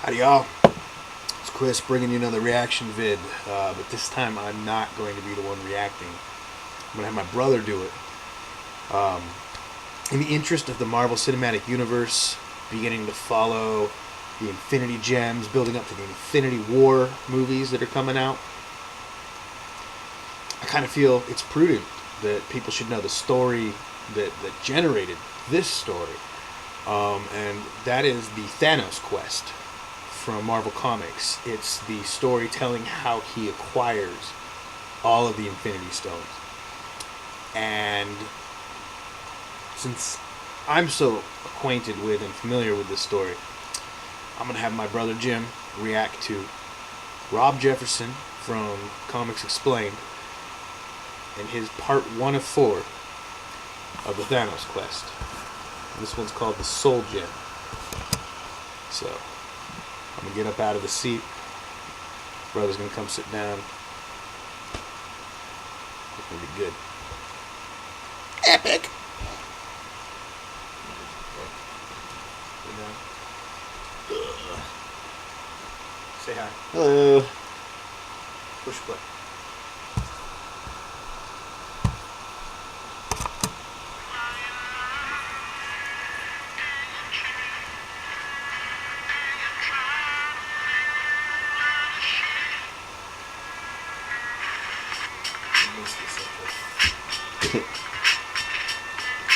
Howdy y'all, it's Chris bringing you another reaction vid, but this time I'm not going to be the one reacting. I'm going to have my brother do it. In the interest of the Marvel Cinematic Universe beginning to follow the Infinity Gems, building up to the Infinity War movies that are coming out, I kind of feel it's prudent that people should know the story that generated this story, and that is the Thanos Quest from Marvel Comics. It's the story telling how he acquires all of the Infinity Stones. And since I'm so acquainted with and familiar with this story, I'm going to have my brother Jim react to Rob Jefferson from Comics Explained and his part 1 of 4 of the Thanos Quest. This one's called the Soul Gem. So I'm going to get up out of the seat. Brother's going to come sit down. It's going to be good. Epic! Say hi. Hello. Push play.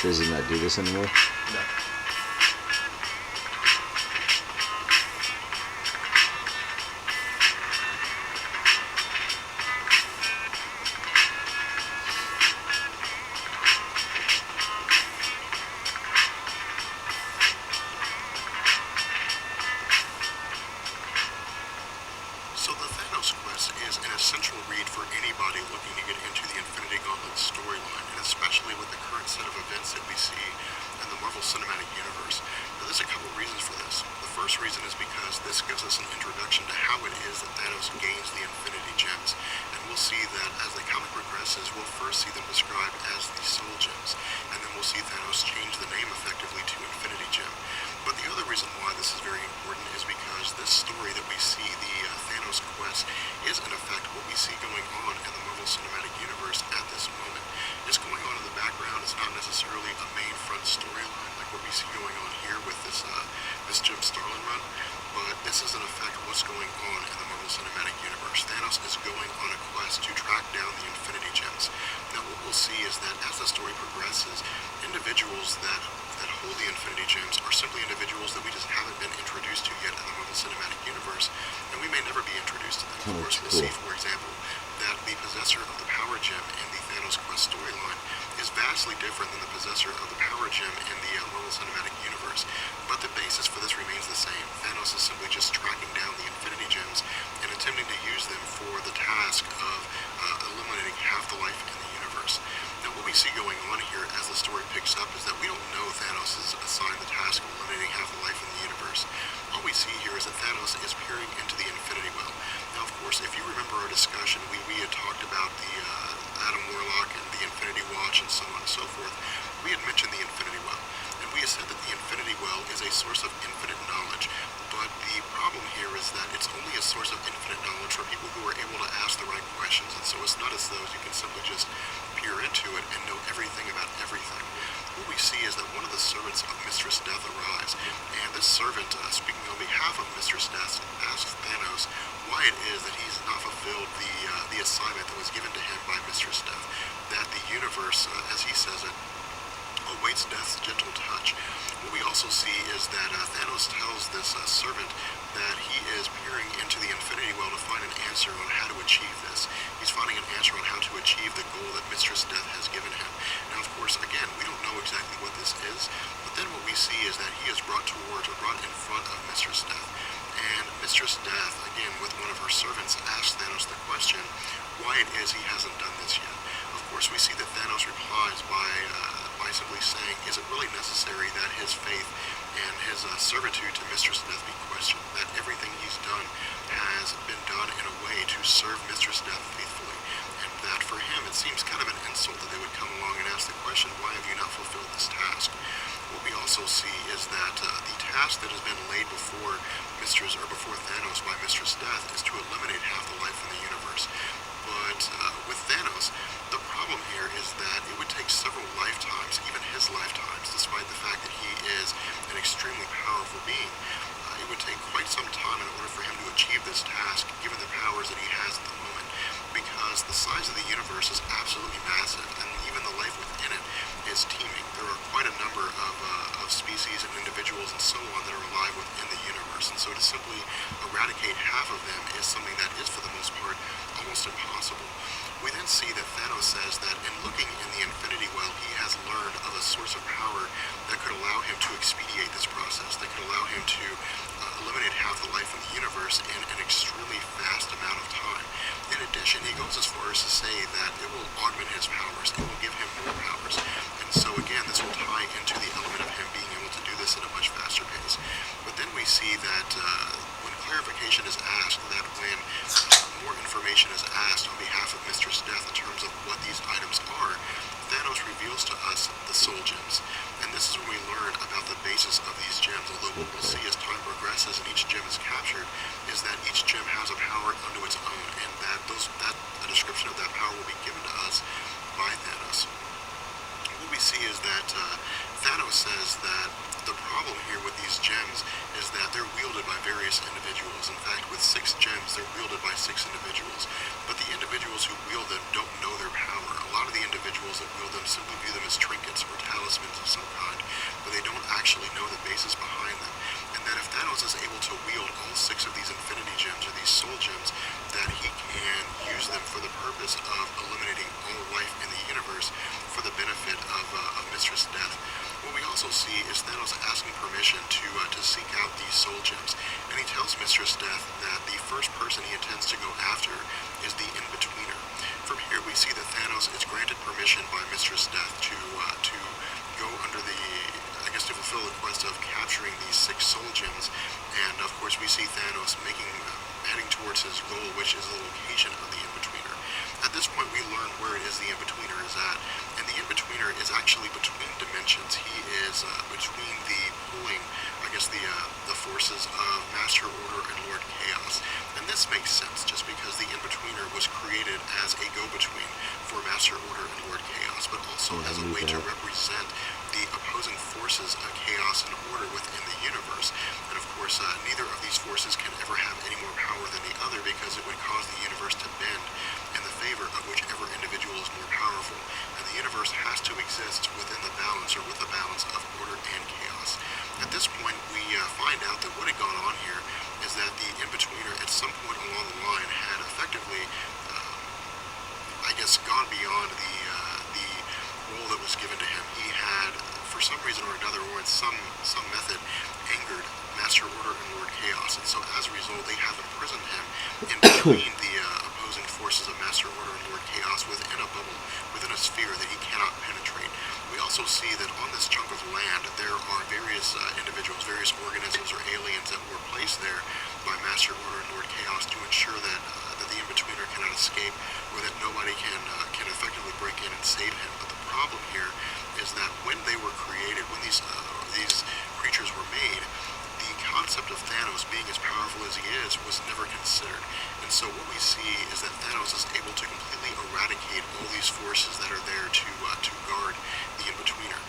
Does he not do this anymore? No. So the Thanos Quest is an essential read for anybody looking to get into the Infinity Gauntlet storyline, and especially with the current set of events that we see in the Marvel Cinematic Universe. Now, there's a couple reasons for this. The first reason is because this gives us an introduction to how it is that Thanos gains the Infinity Gems, and we'll see that as the comic progresses, we'll first see them described as the Soul Gems, and then we'll see Thanos change the name effectively to Infinity Gem. But the other reason why this is very important is because this story that we see, the Thanos Quest, is in effect what we see going on in the Marvel Cinematic Universe at this moment. It's going on in the background. It's not necessarily a main front storyline like what we see going on here with this Jim Starlin run, but this is in effect what's going on in the Marvel Cinematic Universe. Thanos is going on a quest to track down the Infinity Gems. Now what we'll see is that as the story progresses, individuals that hold the Infinity Gems are simply individuals that we just haven't been introduced to yet in the Marvel Cinematic Universe, and we may never be introduced to them. Of course, we'll see, for example, that the possessor of the Power Gem in the Thanos Quest storyline is vastly different than the possessor of the Power Gem in the Marvel Cinematic Universe, but the basis for this remains the same. Thanos is simply just tracking down the Infinity Gems and attempting to use them for the task of eliminating half the life in the universe. Now what we see going on here as the story picks up is that we don't know Thanos is assigned the task of eliminating half the life in the universe. All we see here is that Thanos is peering into the Infinity Well. Now of course, if you remember our discussion, we had talked about the Adam Warlock and the Infinity Watch and so on and so forth. We had mentioned the Infinity Well, and we had said that the Infinity Well is a source of infinite knowledge. But the problem here is that it's only a source of infinite knowledge for people who are able to ask the right questions, and so it's not as though you can simply just peer into it and know everything about everything. What we see is that one of the servants of Mistress Death arrives, and this servant, speaking on behalf of Mistress Death, asks Thanos why it is that he's not fulfilled the assignment that was given to him by Mistress Death, that the universe, as he says it, awaits death's gentle touch. What we also see is that Thanos tells this servant that he is peering into the Infinity Well to find an answer on how to achieve this. He's finding an answer on how to achieve the goal that Mistress Death has given him. Now, of course, again, we don't know exactly what this is, but then what we see is that he is brought in front of Mistress Death. And Mistress Death, again, with one of her servants, asks Thanos the question why it is he hasn't done this yet. Of course, we see that Thanos replies by simply saying, is it really necessary that his faith and his servitude to Mistress Death be questioned, that everything he's done has been done in a way to serve Mistress Death faithfully, and that for him it seems kind of an insult that they would come along and ask the question, why have you not fulfilled this task? What we also see is that the task that has been laid before before Thanos by Mistress Death is to eliminate half the life in the universe. But with Thanos, the problem here is that it would take several lifetimes, even his lifetimes, despite the fact that he is an extremely powerful being. It would take quite some time in order for him to achieve this task, given the powers that he has at the moment, because the size of the universe is absolutely massive, and even the life within it is teeming. There are quite a number of species and individuals and so on that are alive within the universe, and so to simply eradicate half of them is something that is, for the most part, almost impossible. We then see that Thanos says that in looking in the Infinity Well, he has learned of a source of power that could allow him to expedite this process, that could allow him to eliminate half the life in the universe in an extremely fast amount of time. In addition, he goes as far as to say that it will augment his powers, it will give him more powers. And so again, this will tie into the element of him being able to do this at a much faster pace. But then we see that when clarification is asked, that when more information is asked on behalf of Mistress Death in terms of what these items are, Thanos reveals to us the soul gems. And this is when we learn about the basis of these gems, although what we'll see as time progresses and each gem is captured is that each gem has a power unto its own, and that a description of that power will be given to us by Thanos. What we see is that Thanos says that the problem here with these gems is that they're wielded by various individuals. In fact, with 6 gems, they're wielded by 6 individuals. But the individuals who wield them don't know their power. A lot of the individuals that wield them simply view them as trinkets or talismans of some kind, but they don't actually know the basis behind them. And that if Thanos is able to wield all 6 of these infinity gems or these soul gems, that he can use them for the purpose of eliminating all life in the universe for the benefit of Mistress Death. What we also see is Thanos asking permission to seek out these soul gems, and he tells Mistress Death that the first person he intends to go after is the in-betweener. From here we see that Thanos is granted permission by Mistress Death to go under to fulfill the quest of capturing these 6 soul gems, and of course we see Thanos heading towards his goal, which is the location of the in-betweener. At this point we learn where it is the in-betweener is at, and the in-betweener is actually between dimensions. He is between the pulling, the forces of Master Order and Lord Chaos. And this makes sense just because the in-betweener was created as a go-between for Master Order and Lord Chaos, but also as a way to represent the opposing forces of Chaos and Order within the universe. And of course, neither of these forces can ever have any more power than the other, because it would cause the universe to bend in the favor of whichever individual is more powerful. And the universe has to exist within the balance, or with the balance of order and chaos. At this point, we find out that what had gone on here is that the in-betweener at some point along the line had effectively, gone beyond the role that was given to him. He had, for some reason or another, or in some method, angered Master Order and Lord Chaos, and so as a result, they have imprisoned him in between the opposing forces of Master Order and Lord Chaos within a bubble, within a sphere that he cannot penetrate. We also see that on this chunk of land, there are various individuals, various organisms or aliens that were placed there by Master Order and Lord Chaos to ensure that the in-betweener cannot escape, or that nobody can effectively break in and save him. But the problem here is that when they were created, when these creatures were made, the concept of Thanos being as powerful as he is was never considered. And so what we see is that Thanos is able to completely eradicate all these forces that are there to guard the in-betweener.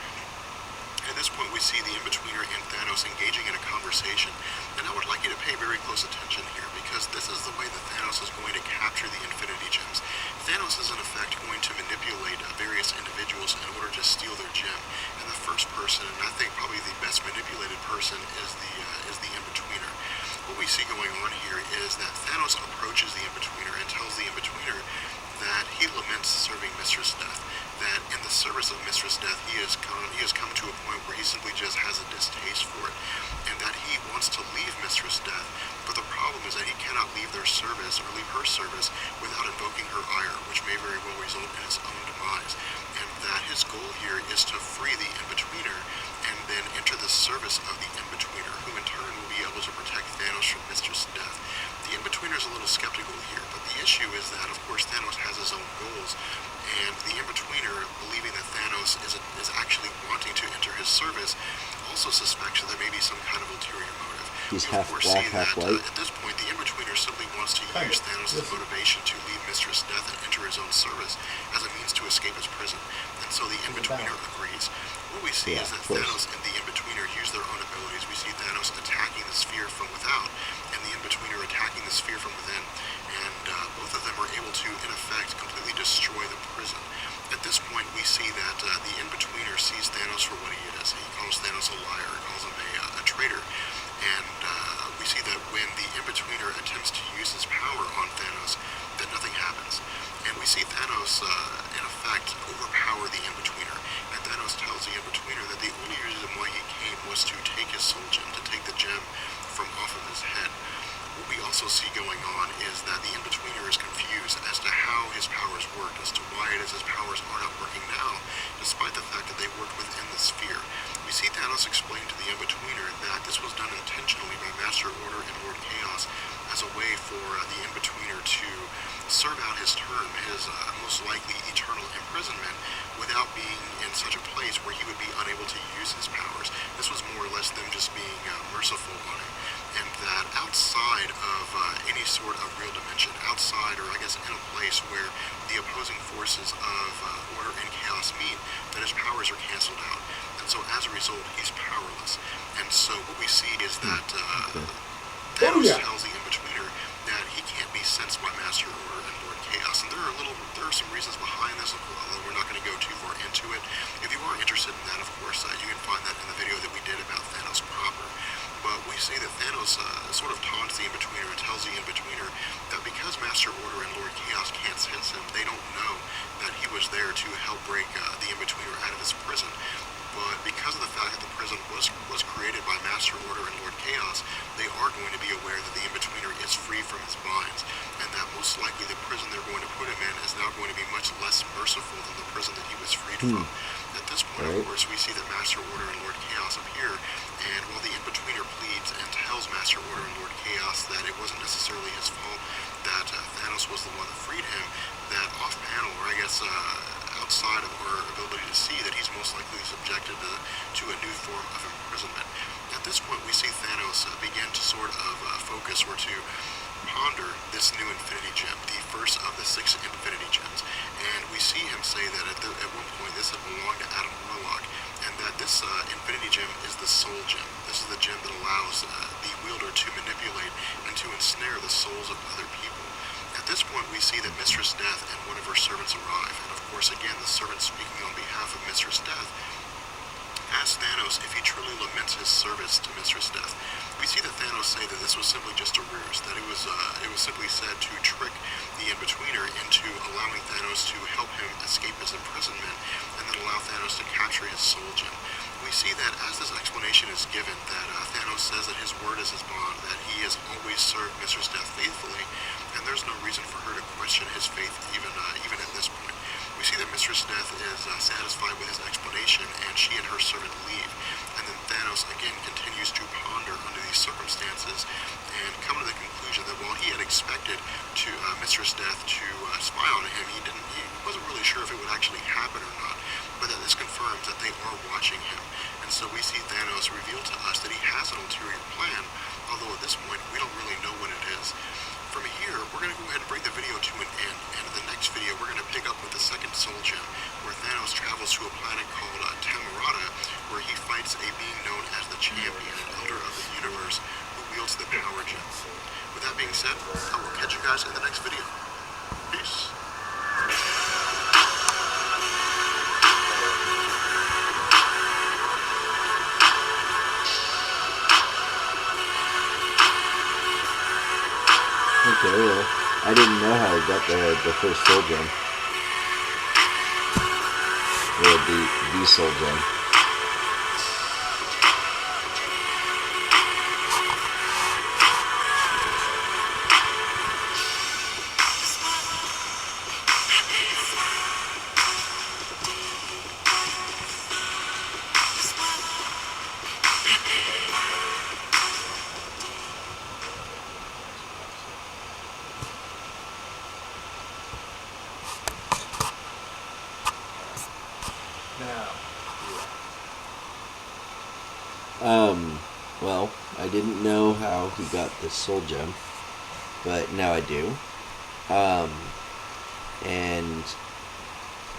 At this point, we see the in-betweener and Thanos engaging in a conversation, and I would like you to pay very close attention here, because this is the way that Thanos is going to capture the Infinity Gems. Thanos is in effect going to manipulate various individuals in order to steal their gem, and the first person, and I think probably the best manipulated person, is the in-betweener. What we see going on here is that Thanos approaches the in-betweener and tells the in-betweener that he laments serving Mistress Death, that in the service of Mistress Death he has come to a point where he simply just has a distaste for it, and that he wants to leave Mistress Death, but the problem is that he cannot leave their service, or leave her service, without invoking her ire, which may very well result in his own demise, and that his goal here is to free the in-betweener and then enter the service of the in-betweener, who in turn will be able to protect Thanos from Mistress Death. The in-betweener is a little skeptical here, but the issue is that, of course, Thanos has his own goals, and the in-betweener, believing that Thanos is actually wanting to enter his service, also suspects that there may be some kind of ulterior motive. He's You of half course black, see half that white. at this point the In-Betweener simply wants to use Thanos' motivation to leave Mistress Death and enter his own service as a means to escape his prison, and so the In-Betweener agrees. What we see is that of course. Thanos and the In-Betweener use their own abilities. We see Thanos attacking the sphere from without, and the In-Betweener attacking the sphere from within, and both of them are able to, in effect, completely destroy the prison. At this point, we see that the In-Betweener sees Thanos for what he is. He calls Thanos a liar, calls him a traitor, and we see that when the In-Betweener attempts to use his power on Thanos, that nothing happens. And we see Thanos, in effect, overpower the In-Betweener. And Thanos tells the In-Betweener that the only reason why he came was to take his soul gem, to take the gem from off of his head. What we also see going on is that the In-Betweener is confused as to how his powers work, as to why it is his powers are not working now, despite the fact that they worked within the sphere. We see Thanos explain to the In-Betweener that this was done intentionally by Master Order and Lord Chaos as a way for the In-Betweener to serve out his term, his most likely eternal imprisonment, without being in such a place where he would be unable to use his powers. This was more or less them just being merciful on him. And that outside of any sort of real dimension, outside, or I guess in a place where the opposing forces of Order and Chaos meet, that his powers are canceled out. And so as a result, he's powerless. And so what we see is that Thanos tells the In-Betweener that he can't be sensed by Master Order and Lord Chaos. And there are some reasons behind this, although we're not going to go too far into it. If you are interested in that, of course, you can find that in the video that we did about Thanos proper. But we see that Thanos sort of taunts the In-Betweener and tells the In-Betweener that because Master Order and Lord Chaos can't sense him, they don't know that he was there to help break the In-Betweener out of his prison. But because of the fact that the prison was created by Master Order and Lord Chaos, they are going to be aware that the In-Betweener is free from his binds, and that most likely the prison they're going to put him in is now going to be much less merciful than the prison that he was freed from. At this point, of course, we see that Master Order and Lord Chaos appear, and while the In-Betweener pleads and tells Master Order and Lord Chaos that it wasn't necessarily his fault, that Thanos was the one that freed him, that off-panel, or I guess outside of our ability to see, that he's most likely subjected to a new form of imprisonment. At this point, we see Thanos begin to sort of focus or to ponder this new Infinity Gem, the first of the 6 Infinity Gems. And we see him say that at one point this had belonged to Adam Warlock, and that this Infinity Gem is the Soul Gem. This is the gem that allows the wielder to manipulate and to ensnare the souls of other people. At this point, we see that Mistress Death and one of her servants arrive, and of course, again, the servant speaking on behalf of Mistress Death asks Thanos if he truly laments his service to Mistress Death. We see that Thanos say that this was simply just a ruse, that it was simply said to trick the In-Betweener into allowing Thanos to help him escape his imprisonment, and then allow Thanos to capture his soul gem. We see that as this explanation is given, that Thanos says that his word is his bond, that he has always served Mistress Death faithfully, and there's no reason for her to question his faith even at this point. We see that Mistress Death is satisfied with his explanation, and she and her servant leave. And then Thanos again continues to ponder under these circumstances and come to the conclusion that while he had expected Mistress Death to spy on him, he wasn't really sure if it would actually happen or not, but that this confirms that they are watching him. And so we see Thanos reveal to us that he has an ulterior plan, although at this point we don't really know what it is. From here, we're going to go ahead and bring the video to an end, and in the next video we're going to pick up with the second Soul Gem, where Thanos travels to a planet called Tamarata, where he fights a being known as the Champion, an Elder of the Universe, who wields the Power Gem. With that being said, I will catch you guys in the next video. Peace. Okay, well, I didn't know how I got the first Soul Gem. Or the Soul Gem. Now, Well, I didn't know how he got this soul gem, but now I do. And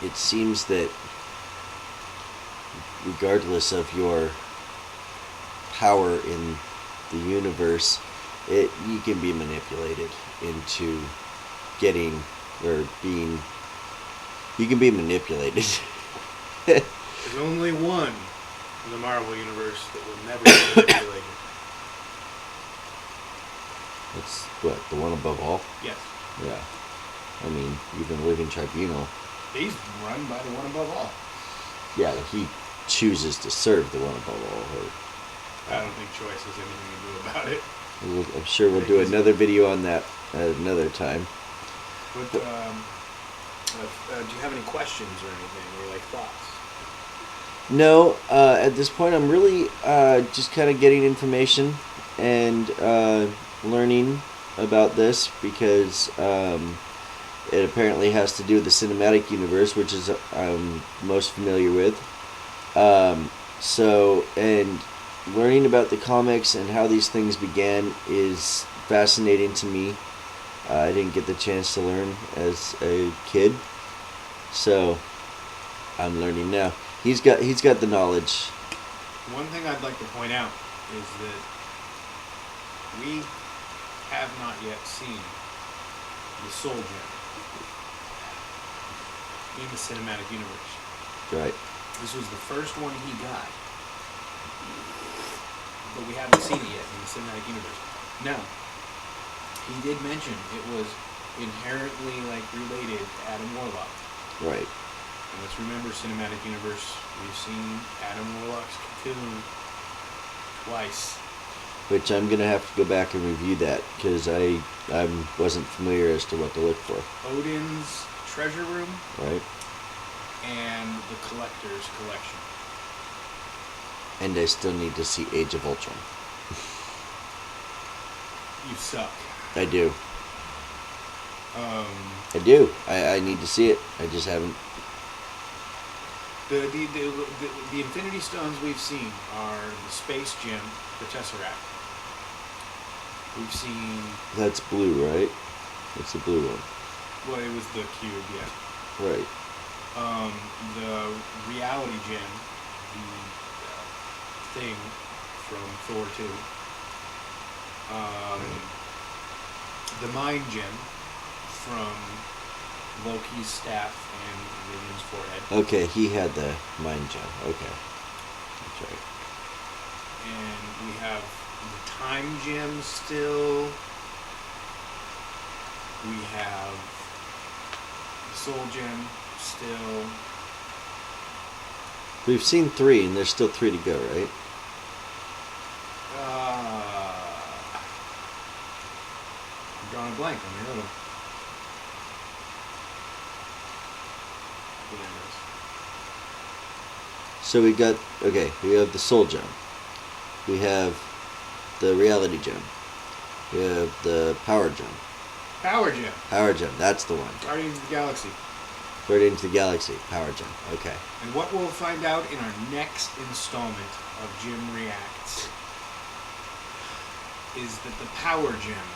it seems that regardless of your power in the universe, you can be manipulated into getting or being. You can be manipulated. There's only one in the Marvel universe that will never be manipulated. That's what, the one above all? Yes. Yeah. I mean, even Living Tribunal. He's run by the one above all. Yeah, he chooses to serve the one above all. I don't think choice has anything to do about it. I'm sure we'll do another video on that at another time. But, do you have any questions or anything, or like thoughts? No, at this point I'm really just kind of getting information and learning about this because it apparently has to do with the cinematic universe, which is I'm most familiar with. And learning about the comics and how these things began is fascinating to me. I didn't get the chance to learn as a kid, so I'm learning now. He's got the knowledge. One thing I'd like to point out is that we have not yet seen the Soul Gem in the cinematic universe. Right. This was the first one he got, but we haven't seen it yet in the cinematic universe. Now, he did mention it was inherently related to Adam Warlock. Right. And let's remember, cinematic universe, we've seen Adam Warlock's cocoon twice. Which I'm gonna have to go back and review that because I wasn't familiar as to what to look for. Odin's treasure room. Right. And the collector's collection. And I still need to see Age of Ultron. You suck. I do. I do. I need to see it. I just haven't. The Infinity Stones we've seen are the Space Gem, the Tesseract. We've seen... That's blue, right? It's the blue one. Well, it was the cube, yeah. Right. The Reality Gem, the thing from Thor 2. The Mind Gem from Loki's staff and Vision's forehead. Okay, he had the Mind Gem. Okay. That's right. And we have the Time Gem still. We have the Soul Gem still. We've seen 3, and there's still 3 to go, right? I'm drawing a blank on the other one. So we have the Soul Gem. We have the Reality Gem. We have the Power Gem. Power Gem. Power Gem, that's the one. Guardians of the Galaxy. Guardians of the Galaxy, Power Gem. Okay. And what we'll find out in our next installment of Jim Reacts is that the Power Gem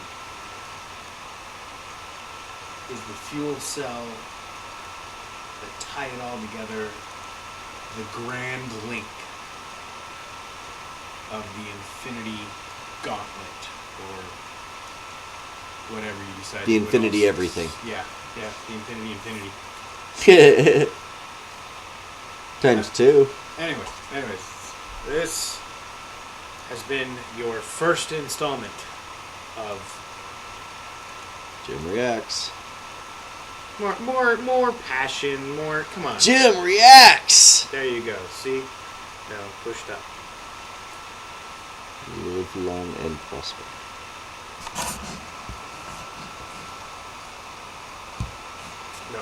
is the fuel cell that tie it all together, the grand link of the Infinity Gauntlet, or whatever you decide. The Infinity Everything. Yeah, the Infinity. Times 2. Anyways, this has been your first installment of Jim Reacts. more passion, more. Come on. Jim Reacts. There you go. See, no, pushed up. Live long and prosper. No.